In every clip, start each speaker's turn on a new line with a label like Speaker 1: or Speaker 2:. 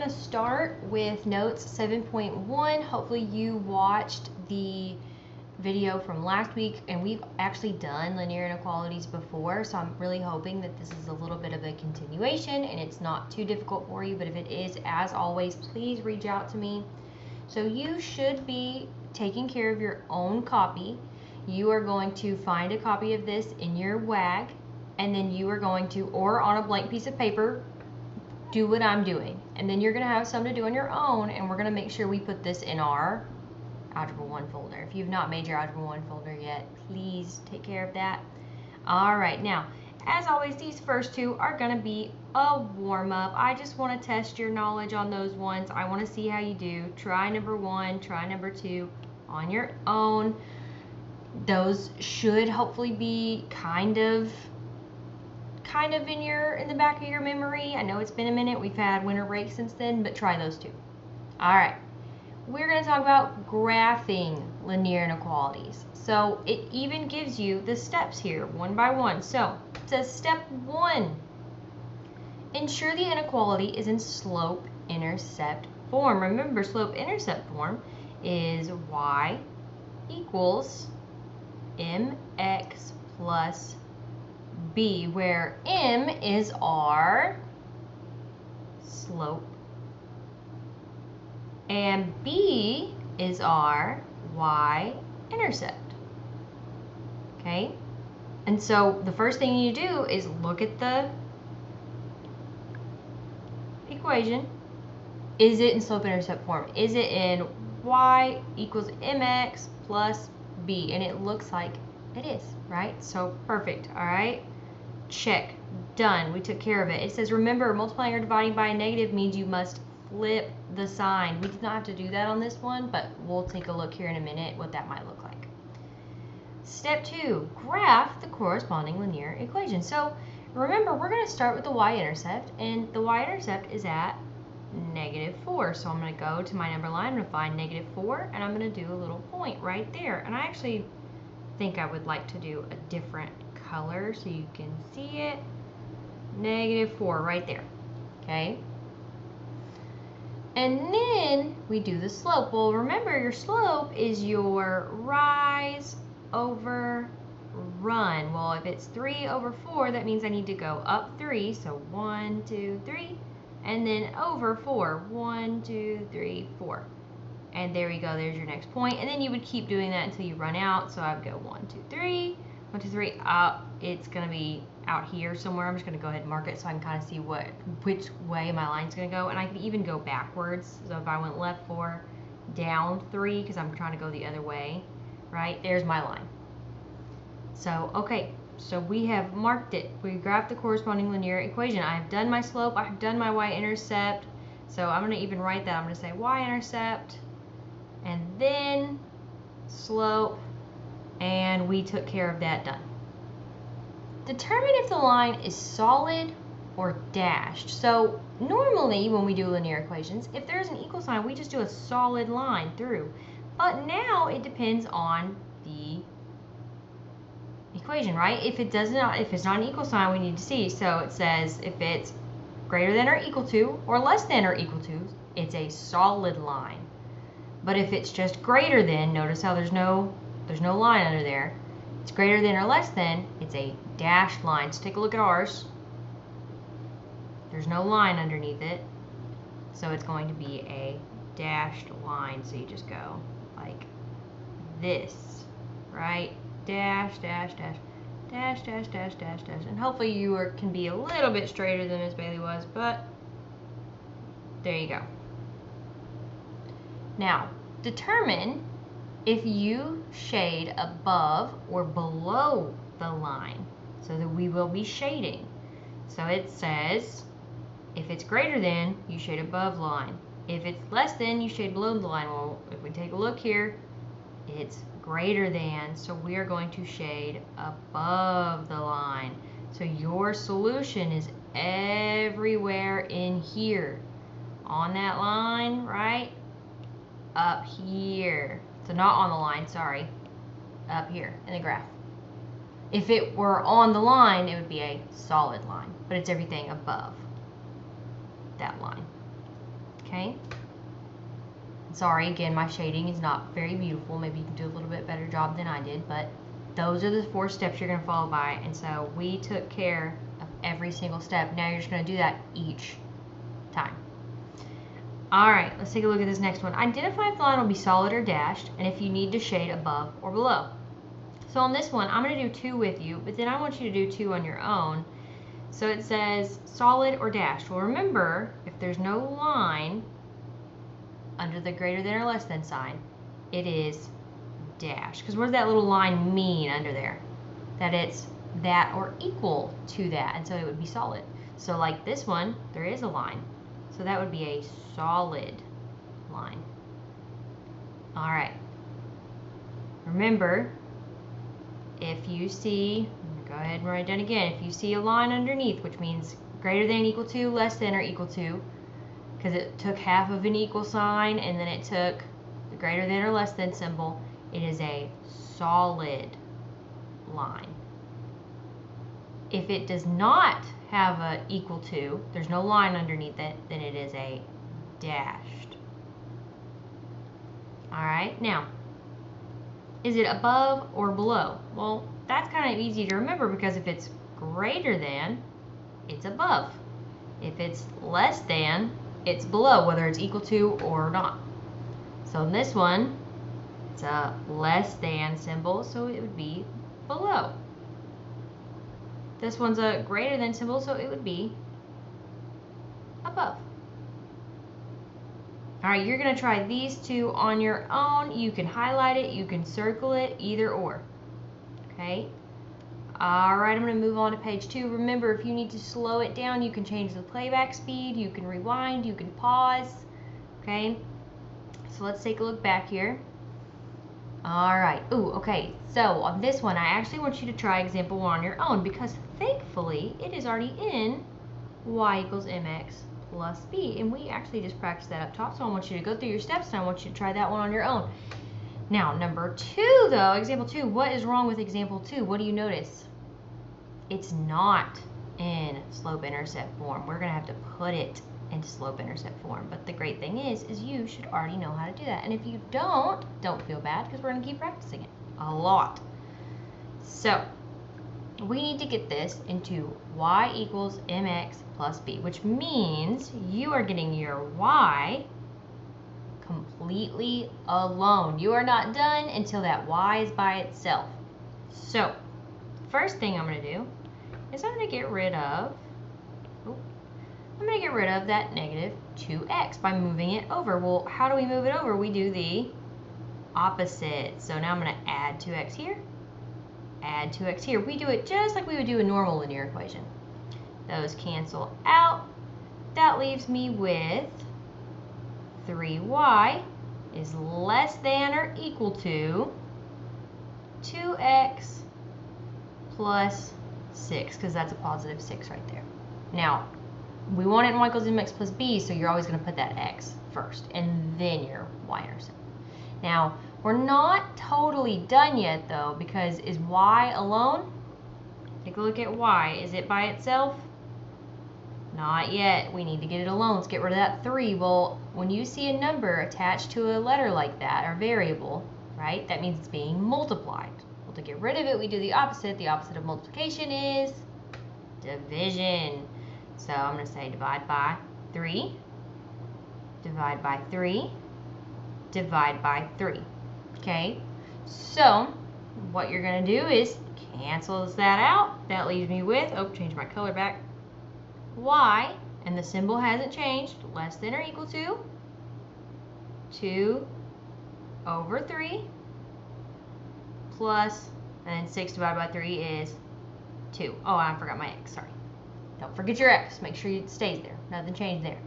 Speaker 1: going to start with notes 7.1. Hopefully you watched the video from last week, and we've actually done linear inequalities before, so I'm really hoping that this is a little bit of a continuation and it's not too difficult for you. But if it is, as always, please reach out to me. So you should be taking care of your own copy. You are going to find a copy of this in your WAG, and then you are going to, or on a blank piece of paper, do what I'm doing. And then you're going to have some to do on your own, and we're going to make sure we put this in our Algebra 1 folder. If you've not made your Algebra 1 folder yet, please take care of that. All right, now, as always, these first two are going to be a warm-up. I just want to test your knowledge on those ones. I want to see how you do. Try number 1, try number 2 on your own. Those should hopefully be kind of in the back of your memory. I know it's been a minute. We've had winter break since then, but try those two. All right. We're going to talk about graphing linear inequalities. So it even gives you the steps here, one by one. So it says step 1, ensure the inequality is in slope-intercept form. Remember, slope-intercept form is y equals mx plus b, where m is our slope and b is our y-intercept. Okay? And so the first thing you do is look at the equation. Is it in slope-intercept form? Is it in y equals mx plus b? And it looks like it is, right? So perfect, all right? Check, done, we took care of it. It says, remember, multiplying or dividing by a negative means you must flip the sign. We did not have to do that on this one, but we'll take a look here in a minute what that might look like. Step 2, graph the corresponding linear equation. So remember, we're going to start with the y-intercept, and the y-intercept is at -4. So I'm going to go to my number line, I'm going to find -4, and I'm going to do a little point right there. And I actually think I would like to do a different color so you can see it. -4 right there. Okay? And then we do the slope. Well, remember, your slope is your rise over run. Well, if it's 3 over 4, that means I need to go up 3. So 1, 2, 3, and then over 4. 1, 2, 3, 4. And there you go. There's your next point. And then you would keep doing that until you run out. So I would go 1, 2, 3, 1, 2, 3. It's going to be out here somewhere. I'm just going to go ahead and mark it so I can kind of see which way my line's going to go. And I can even go backwards. So if I went left 4, down 3, because I'm trying to go the other way, right? There's my line. So, okay. So we have marked it. We graphed the corresponding linear equation. I have done my slope. I have done my y-intercept. So I'm going to even write that. I'm going to say y-intercept and then slope, and we took care of that. Done. Determine if the line is solid or dashed. So normally when we do linear equations, if there's an equal sign, we just do a solid line through. But now it depends on the equation, right? If it's not an equal sign, we need to see. So it says if it's greater than or equal to or less than or equal to, it's a solid line. But if it's just greater than, notice how there's no line under there. It's greater than or less than, it's a dashed line. So take a look at ours. There's no line underneath it. So it's going to be a dashed line. So you just go like this, right? Dash, dash, dash, dash, dash, dash, dash, dash. And hopefully you can be a little bit straighter than Ms. Bailey was, but there you go. Now, determine if you shade above or below the line, so that we will be shading. So it says if it's greater than, you shade above line. If it's less than, you shade below the line. Well, if we take a look here, it's greater than, so we are going to shade above the line. So your solution is everywhere in here on that line, right? Up here. So not on the line, sorry. Up here in the graph. If it were on the line, it would be a solid line, but it's everything above that line. Okay. Sorry, again, my shading is not very beautiful. Maybe you can do a little bit better job than I did, but those are the 4 steps you're going to follow by. And so we took care of every single step. Now you're just going to do that each time. All right, let's take a look at this next one. Identify if the line will be solid or dashed, and if you need to shade above or below. So on this one, I'm going to do 2 with you, but then I want you to do 2 on your own. So it says solid or dashed. Well, remember, if there's no line under the greater than or less than sign, it is dash. Because what does that little line mean under there? That it's that or equal to that, and so it would be solid. So like this one, there is a line. So that would be a solid line. All right. Remember, if you see, go ahead and write it down again. If you see a line underneath, which means greater than, equal to, less than, or equal to, because it took half of an equal sign and then it took the greater than or less than symbol, it is a solid line. If it does not have a equal to, there's no line underneath it, then it is a dashed. All right, now, is it above or below? Well, that's kind of easy to remember because if it's greater than, it's above. If it's less than, it's below, whether it's equal to or not. So in this one, it's a less than symbol, so it would be below. This one's a greater than symbol, so it would be above. All right, you're going to try these 2 on your own. You can highlight it, you can circle it, either or. Okay? All right, I'm going to move on to page 2. Remember, if you need to slow it down, you can change the playback speed, you can rewind, you can pause. Okay? So let's take a look back here. All right. Ooh, okay. So on this one, I actually want you to try example 1 on your own because thankfully it is already in y equals mx plus b. And we actually just practiced that up top. So I want you to go through your steps and I want you to try that one on your own. Now, number 2 though, example 2, what is wrong with example 2? What do you notice? It's not in slope-intercept form. We're going to have to put it into slope-intercept form. But the great thing is you should already know how to do that. And if you don't feel bad because we're going to keep practicing it a lot. So we need to get this into y equals mx plus b, which means you are getting your y completely alone. You are not done until that y is by itself. So first thing I'm going to do is I'm going to get rid of that negative 2x by moving it over. Well, how do we move it over? We do the opposite. So now I'm going to add 2x here, add 2x here. We do it just like we would do a normal linear equation. Those cancel out. That leaves me with 3y is less than or equal to 2x plus 6, because that's a positive 6 right there. Now, we want it in y equals mx plus b, so you're always going to put that x first, and then your y-intercept. Now, we're not totally done yet, though, because is y alone? Take a look at y. Is it by itself? Not yet. We need to get it alone. Let's get rid of that 3. Well, when you see a number attached to a letter like that, or variable, right, that means it's being multiplied. Well, to get rid of it, we do the opposite. The opposite of multiplication is division. So I'm going to say divide by 3, divide by 3, divide by 3. Okay? So what you're going to do is cancels that out. That leaves me with, change my color back, y, and the symbol hasn't changed, less than or equal to 2 over 3 plus, and then 6 divided by 3 is 2. Oh, I forgot my x, sorry. Don't forget your x. Make sure it stays there. Nothing changed there.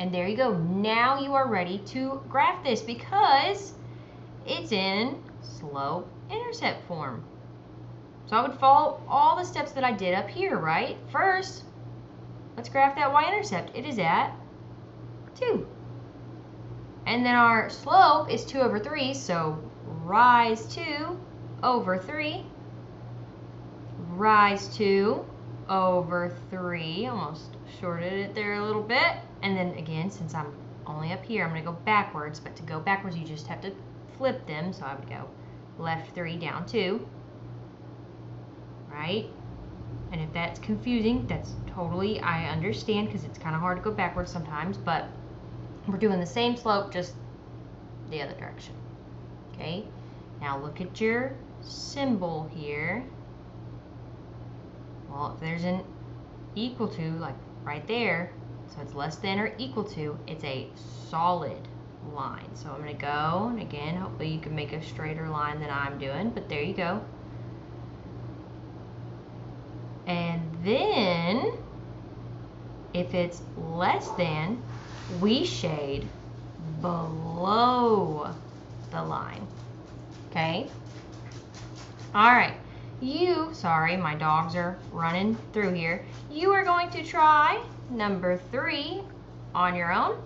Speaker 1: And there you go. Now you are ready to graph this because it's in slope-intercept form. So I would follow all the steps that I did up here, right? First, let's graph that y-intercept. It is at 2. And then our slope is 2 over 3, so rise 2 over 3, rise 2 over 3, almost shorted it there a little bit, and then again, since I'm only up here. I'm going to go backwards, but to go backwards you just have to flip them. So I would go left 3, down 2, right? And if that's confusing, that's totally, I understand, because it's kind of hard to go backwards sometimes, but we're doing the same slope, just the other direction. Okay, now look at your symbol here. Well, if there's an equal to, like right there, so it's less than or equal to, it's a solid line. So I'm going to go, and again, hopefully you can make a straighter line than I'm doing, but there you go. And then, if it's less than, we shade below the line. Okay? Alright. Sorry, my dogs are running through here. You are going to try number 3 on your own.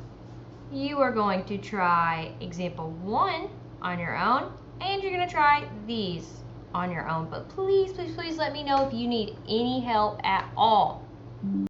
Speaker 1: You are going to try example 1 on your own. And you're going to try these on your own. But please, please, please let me know if you need any help at all.